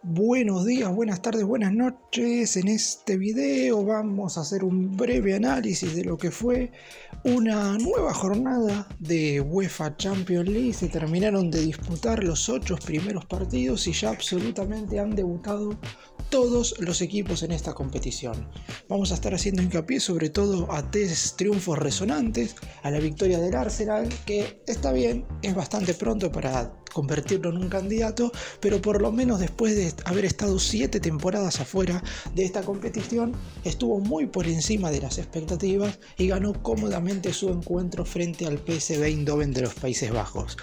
Buenos días, buenas tardes, buenas noches. En este video vamos a hacer un breve análisis de lo que fue una nueva jornada de UEFA Champions League. Se terminaron de disputar los 8 primeros partidos y ya absolutamente han debutado todos los equipos en esta competición. Vamos a estar haciendo hincapié sobre todo a 3 triunfos resonantes, a la victoria del Arsenal, que está bien, es bastante pronto para convertirlo en un candidato, pero por lo menos después de haber estado 7 temporadas afuera de esta competición, estuvo muy por encima de las expectativas y ganó cómodamente su encuentro frente al PSV Eindhoven de los Países Bajos.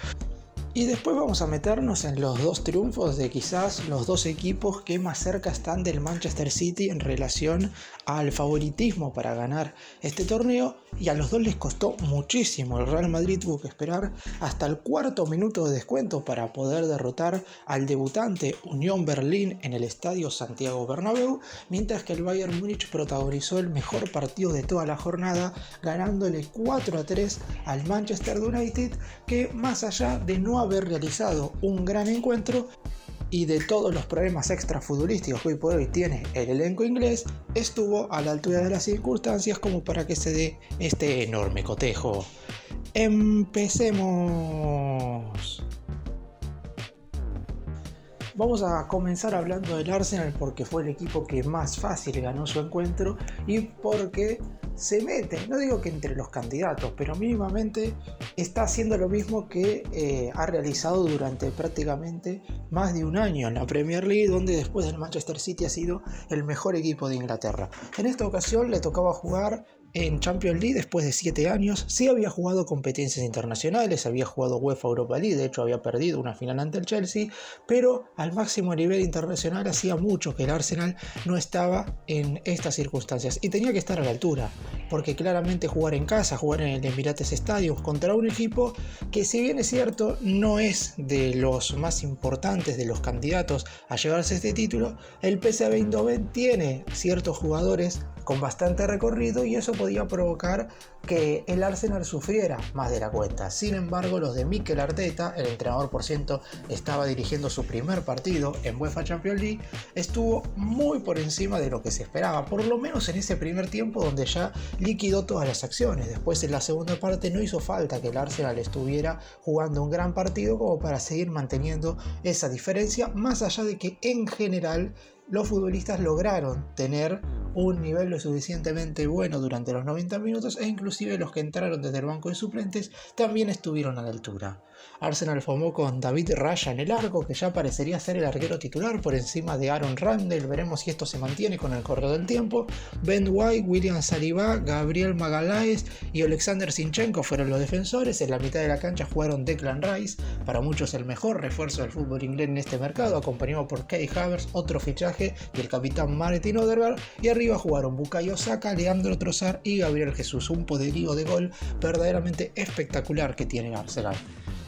Y después vamos a meternos en los 2 triunfos de quizás los 2 equipos que más cerca están del Manchester City en relación al favoritismo para ganar este torneo, y a los 2 les costó muchísimo. El Real Madrid tuvo que esperar hasta el cuarto minuto de descuento para poder derrotar al debutante Unión Berlín en el estadio Santiago Bernabéu, mientras que el Bayern Múnich protagonizó el mejor partido de toda la jornada, ganándole 4-3 al Manchester United, que más allá de no haber realizado un gran encuentro y de todos los problemas extrafutbolísticos que hoy por hoy tiene el elenco inglés, estuvo a la altura de las circunstancias como para que se dé este enorme cotejo. Empecemos. Vamos a comenzar hablando del Arsenal porque fue el equipo que más fácil ganó su encuentro y porque se mete, no digo que entre los candidatos, pero mínimamente está haciendo lo mismo que ha realizado durante prácticamente más de un año en la Premier League, donde después del Manchester City ha sido el mejor equipo de Inglaterra. En esta ocasión le tocaba jugar en Champions League después de 7 años. Sí había jugado competencias internacionales, había jugado UEFA Europa League, de hecho había perdido una final ante el Chelsea, pero al máximo nivel internacional hacía mucho que el Arsenal no estaba en estas circunstancias y tenía que estar a la altura, porque claramente jugar en casa, jugar en el Emirates Stadium contra un equipo que, si bien es cierto, no es de los más importantes, de los candidatos a llevarse este título, el PSV Eindhoven tiene ciertos jugadores con bastante recorrido y eso podía provocar que el Arsenal sufriera más de la cuenta. Sin embargo, los de Mikel Arteta, el entrenador por ciento, estaba dirigiendo su primer partido en UEFA Champions League, estuvo muy por encima de lo que se esperaba, por lo menos en ese primer tiempo donde ya liquidó todas las acciones. Después, en la segunda parte, no hizo falta que el Arsenal estuviera jugando un gran partido como para seguir manteniendo esa diferencia, más allá de que en general los futbolistas lograron tener un nivel lo suficientemente bueno durante los 90 minutos e inclusive los que entraron desde el banco de suplentes también estuvieron a la altura. Arsenal formó con David Raya en el arco, que ya parecería ser el arquero titular por encima de Aaron Ramsdale. Veremos si esto se mantiene con el correr del tiempo. Ben White, William Saliba, Gabriel Magalhaes y Alexander Zinchenko fueron los defensores. En la mitad de la cancha jugaron Declan Rice, para muchos el mejor refuerzo del fútbol inglés en este mercado, acompañado por Kai Havertz, otro fichaje, y el capitán Martin Odegaard. Y arriba jugaron Bukayo Saka, Leandro Trossard y Gabriel Jesús, un poderío de gol verdaderamente espectacular que tiene Arsenal.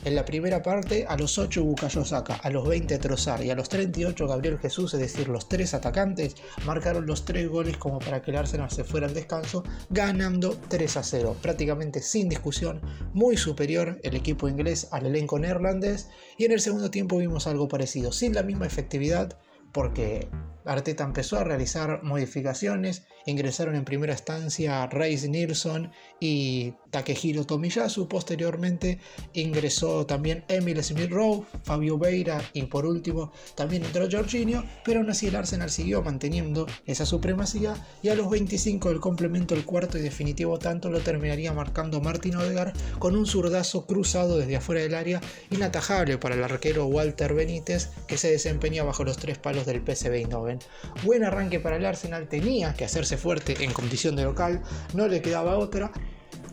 En la primera parte, a los 8 Bukayo Saka, a los 20 Trossard y a los 38 Gabriel Jesús, es decir, los 3 atacantes, marcaron los 3 goles como para que el Arsenal se fuera al descanso, ganando 3-0, prácticamente sin discusión, muy superior el equipo inglés al elenco neerlandés. Y en el segundo tiempo vimos algo parecido, sin la misma efectividad, porque Arteta empezó a realizar modificaciones. Ingresaron en primera instancia Reiss Nilsson y Takehiro Tomiyasu. Posteriormente ingresó también Emil Smith-Rowe, Fabio Vieira y por último también entró Jorginho, pero aún así el Arsenal siguió manteniendo esa supremacía y a los 25 del complemento, el cuarto y definitivo tanto, lo terminaría marcando Martin Odegaard con un zurdazo cruzado desde afuera del área, inatajable para el arquero Walter Benítez, que se desempeña bajo los 3 palos del PSV Eindhoven. Buen arranque para el Arsenal, tenía que hacerse fuerte en condición de local, no le quedaba otra.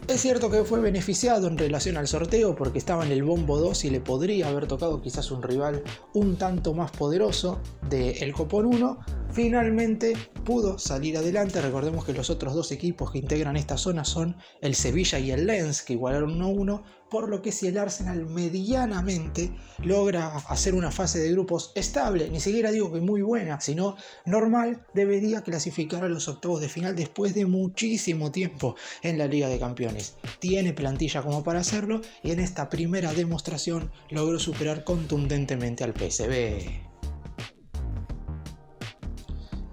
Es cierto que fue beneficiado en relación al sorteo porque estaba en el bombo 2 y le podría haber tocado quizás un rival un tanto más poderoso del Copón 1. Finalmente pudo salir adelante. Recordemos que los otros 2 equipos que integran esta zona son el Sevilla y el Lens, que igualaron 1-1, por lo que si el Arsenal medianamente logra hacer una fase de grupos estable, ni siquiera digo que muy buena, sino normal, debería clasificar a los octavos de final después de muchísimo tiempo en la Liga de Campeones. Tiene plantilla como para hacerlo y en esta primera demostración logró superar contundentemente al PSV.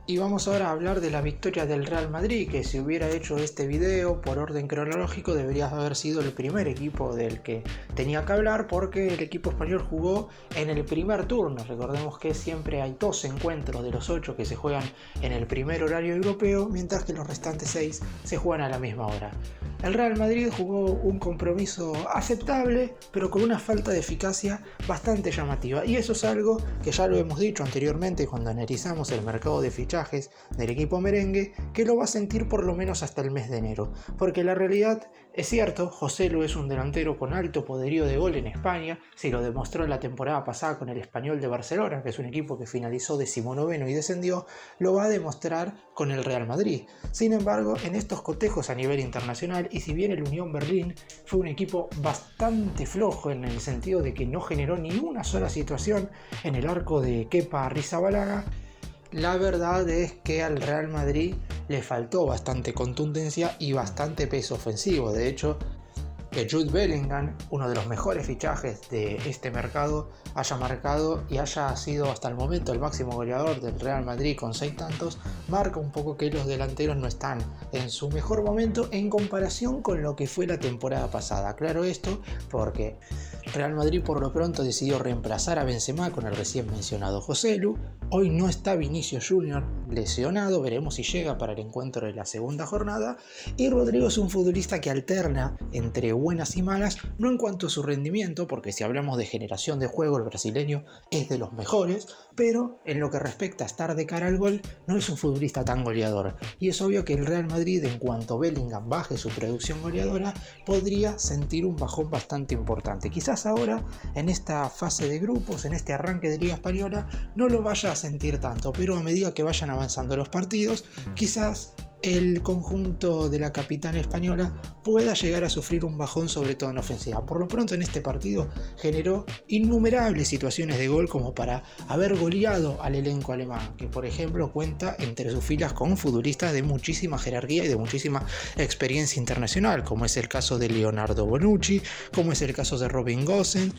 Y vamos ahora a hablar de la victoria del Real Madrid, que si hubiera hecho este video por orden cronológico debería haber sido el primer equipo del que tenía que hablar, porque el equipo español jugó en el primer turno. Recordemos que siempre hay 2 encuentros de los 8 que se juegan en el primer horario europeo, mientras que los restantes 6 se juegan a la misma hora. El Real Madrid jugó un compromiso aceptable, pero con una falta de eficacia bastante llamativa, y eso es algo que ya lo hemos dicho anteriormente cuando analizamos el mercado de fichajes del equipo merengue, que lo va a sentir por lo menos hasta el mes de enero, porque la realidad es cierto, Joselu es un delantero con alto poderío de gol en España, se lo demostró en la temporada pasada con el Español de Barcelona, que es un equipo que finalizó 19º y descendió, lo va a demostrar con el Real Madrid. Sin embargo, en estos cotejos a nivel internacional, y si bien el Unión Berlín fue un equipo bastante flojo en el sentido de que no generó ni una sola situación en el arco de Kepa Arrizabalaga, la verdad es que al Real Madrid le faltó bastante contundencia y bastante peso ofensivo. De hecho, que Jude Bellingham, uno de los mejores fichajes de este mercado, haya marcado y haya sido hasta el momento el máximo goleador del Real Madrid con 6 tantos, marca un poco que los delanteros no están en su mejor momento en comparación con lo que fue la temporada pasada. Claro esto porque Real Madrid por lo pronto decidió reemplazar a Benzema con el recién mencionado Joselu. Hoy no está Vinicius Jr. lesionado, veremos si llega para el encuentro de la segunda jornada, y Rodrigo es un futbolista que alterna entre buenas y malas, no en cuanto a su rendimiento, porque si hablamos de generación de juego el brasileño es de los mejores, pero en lo que respecta a estar de cara al gol no es un futbolista tan goleador, y es obvio que el Real Madrid, en cuanto Bellingham baje su producción goleadora, podría sentir un bajón bastante importante. Quizás ahora en esta fase de grupos, en este arranque de Liga Española, no lo vaya a sentir tanto, pero a medida que vayan avanzando los partidos, quizás el conjunto de la capital española pueda llegar a sufrir un bajón, sobre todo en ofensiva. Por lo pronto en este partido generó innumerables situaciones de gol como para haber goleado al elenco alemán, que por ejemplo cuenta entre sus filas con futbolistas de muchísima jerarquía y de muchísima experiencia internacional, como es el caso de Leonardo Bonucci, como es el caso de Robin Gosens.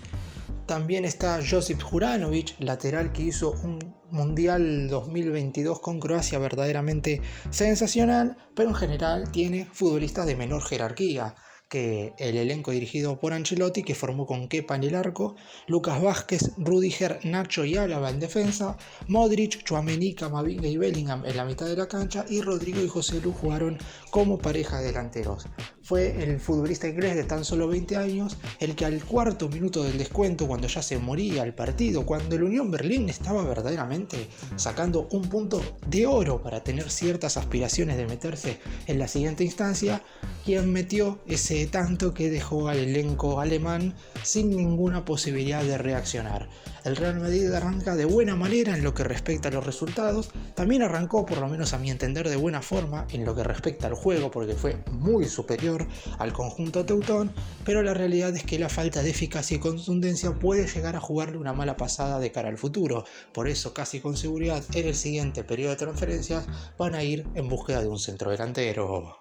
También está Josip Juranovic, lateral que hizo un Mundial 2022 con Croacia verdaderamente sensacional, pero en general tiene futbolistas de menor jerarquía que el elenco dirigido por Ancelotti, que formó con Kepa en el arco, Lucas Vázquez, Rüdiger, Nacho y Álava en defensa, Modric, Tchouaméni, Camavinga y Bellingham en la mitad de la cancha, y Rodrigo y Joselu jugaron como pareja de delanteros. Fue el futbolista inglés de tan solo 20 años el que al cuarto minuto del descuento, cuando ya se moría el partido, cuando el Unión Berlín estaba verdaderamente sacando un punto de oro para tener ciertas aspiraciones de meterse en la siguiente instancia, quien metió ese tanto que dejó al elenco alemán sin ninguna posibilidad de reaccionar. El Real Madrid arranca de buena manera en lo que respecta a los resultados, también arrancó, por lo menos a mi entender, de buena forma en lo que respecta al juego, porque fue muy superior al conjunto teutón, pero la realidad es que la falta de eficacia y contundencia puede llegar a jugarle una mala pasada de cara al futuro. Por eso, casi con seguridad, en el siguiente periodo de transferencias van a ir en búsqueda de un centrodelantero.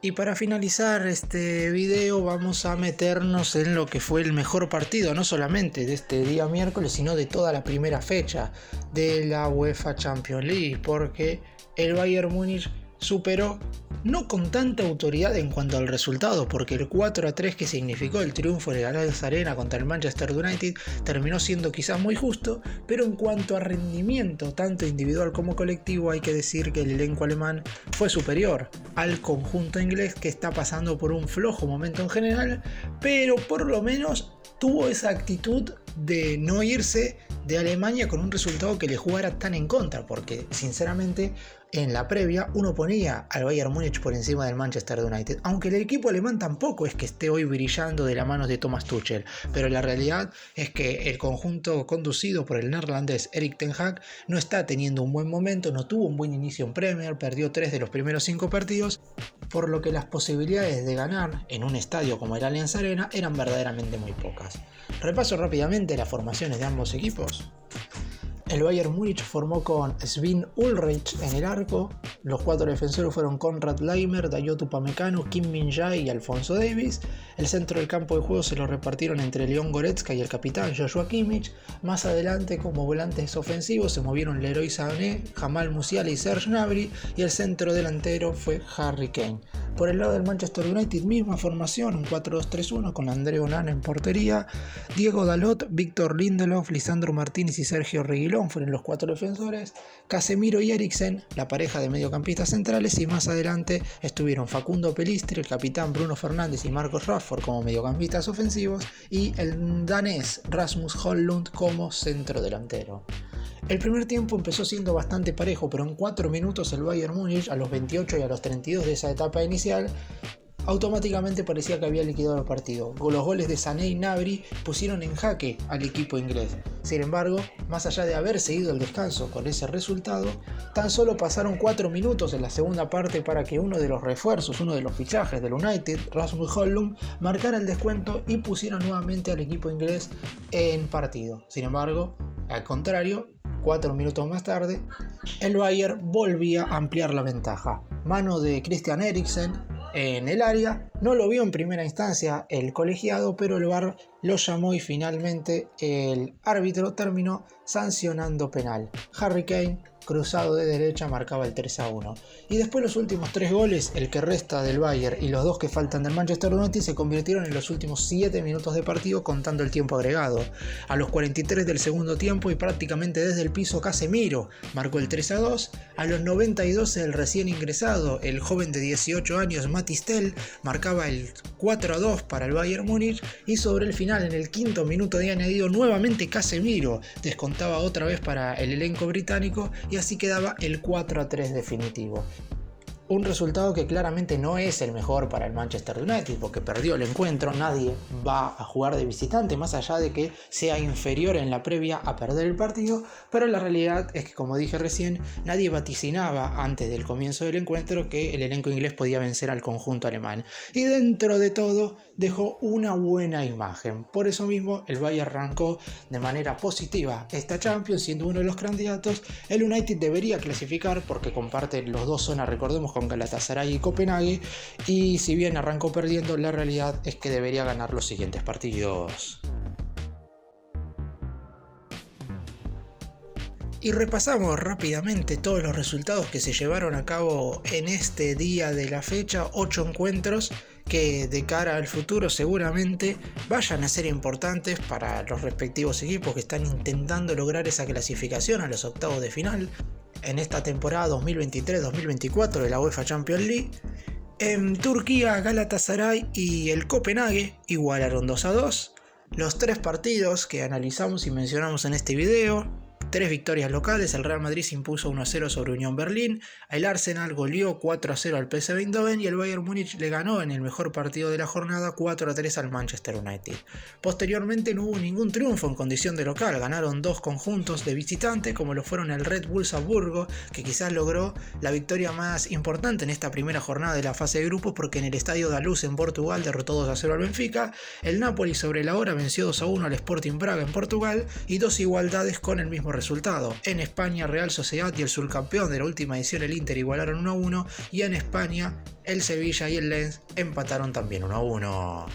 Y para finalizar este video vamos a meternos en lo que fue el mejor partido, no solamente de este día miércoles, sino de toda la primera fecha de la UEFA Champions League, porque el Bayern Múnich superó, no con tanta autoridad en cuanto al resultado, porque el 4-3 que significó el triunfo de la Allianz Arena contra el Manchester United terminó siendo quizás muy justo, pero en cuanto a rendimiento, tanto individual como colectivo, hay que decir que el elenco alemán fue superior al conjunto inglés, que está pasando por un flojo momento en general, pero por lo menos tuvo esa actitud de no irse de Alemania con un resultado que le jugara tan en contra, porque sinceramente en la previa uno ponía al Bayern Múnich por encima del Manchester United, aunque el equipo alemán tampoco es que esté hoy brillando de la mano de Thomas Tuchel, pero la realidad es que el conjunto conducido por el neerlandés Erik ten Hag no está teniendo un buen momento, no tuvo un buen inicio en Premier, perdió 3 de los primeros 5 partidos, por lo que las posibilidades de ganar en un estadio como el Allianz Arena eran verdaderamente muy pocas. Repaso rápidamente las formaciones de ambos equipos. El Bayern Múnich formó con Sven Ulreich en el arco, Los 4 defensores fueron Konrad Laimer, Dayot Upamecano, Kim Min-jae y Alphonso Davies. El centro del campo de juego se lo repartieron entre Leon Goretzka y el capitán Joshua Kimmich. Más adelante, como volantes ofensivos, se movieron Leroy Sané, Jamal Musiala y Serge Gnabry, y el centro delantero fue Harry Kane. Por el lado del Manchester United, misma formación, un 4-2-3-1 con André Onana en portería. Diego Dalot, Víctor Lindelof, Lisandro Martínez y Sergio Reguilón fueron los 4 defensores. Casemiro y Eriksen, la pareja de mediocampistas centrales, y más adelante estuvieron Facundo Pelistri, el capitán Bruno Fernández y Marcos Rashford como mediocampistas ofensivos, y el danés Rasmus Højlund como centro delantero. El primer tiempo empezó siendo bastante parejo, pero en 4 minutos el Bayern Múnich, a los 28 y a los 32 de esa etapa inicial, automáticamente parecía que había liquidado el partido. Los goles de Sané y Gnabry pusieron en jaque al equipo inglés. Sin embargo, más allá de haber seguido el descanso con ese resultado, tan solo pasaron 4 minutos en la segunda parte para que uno de los refuerzos, uno de los fichajes del United, Rasmus Højlund, marcara el descuento y pusiera nuevamente al equipo inglés en partido. Sin embargo, al contrario, 4 minutos más tarde, el Bayern volvía a ampliar la ventaja. Mano de Christian Eriksen en el área, no lo vio en primera instancia el colegiado, pero el VAR lo llamó y finalmente el árbitro terminó sancionando penal. Harry Kane, cruzado de derecha, marcaba el 3-1. Y después los últimos 3 goles, el que resta del Bayern y los 2 que faltan del Manchester United, se convirtieron en los últimos 7 minutos de partido contando el tiempo agregado. A los 43 del segundo tiempo y prácticamente desde el piso, Casemiro marcó el 3-2. A los 92 el recién ingresado, el joven de 18 años Mathys Tel, marcaba el 4-2 para el Bayern Múnich, y sobre el final, en el 5º minuto de añadido, nuevamente Casemiro descontaba otra vez para el elenco británico, y así quedaba el 4-3 definitivo. Un resultado que claramente no es el mejor para el Manchester United, porque perdió el encuentro. Nadie va a jugar de visitante, más allá de que sea inferior en la previa a perder el partido, pero la realidad es que, como dije recién, nadie vaticinaba antes del comienzo del encuentro que el elenco inglés podía vencer al conjunto alemán, y dentro de todo dejó una buena imagen. Por eso mismo el Bayern arrancó de manera positiva esta Champions, siendo uno de los candidatos. El United debería clasificar porque comparten los 2 zonas, recordemos, con Galatasaray y Copenhague, y si bien arrancó perdiendo, la realidad es que debería ganar los siguientes partidos. Y repasamos rápidamente todos los resultados que se llevaron a cabo en este día de la fecha. 8 encuentros que de cara al futuro seguramente vayan a ser importantes para los respectivos equipos que están intentando lograr esa clasificación a los octavos de final en esta temporada 2023-2024 de la UEFA Champions League. En Turquía, Galatasaray y el Copenhague igualaron 2-2. Los 3 partidos que analizamos y mencionamos en este video: 3 victorias locales. El Real Madrid se impuso 1-0 sobre Unión Berlín, el Arsenal goleó 4-0 al PSV Eindhoven y el Bayern Múnich le ganó en el mejor partido de la jornada 4-3 al Manchester United. Posteriormente no hubo ningún triunfo en condición de local, ganaron 2 conjuntos de visitante, como lo fueron el Red Bull Salzburgo, que quizás logró la victoria más importante en esta primera jornada de la fase de grupos, porque en el Estadio da Luz en Portugal derrotó 2-0 al Benfica. El Napoli sobre la hora venció 2-1 al Sporting Braga en Portugal, y 2 igualdades con el mismo resultado. En España, Real Sociedad y el subcampeón de la última edición, el Inter, igualaron 1-1, y en España el Sevilla y el Lens empataron también 1-1.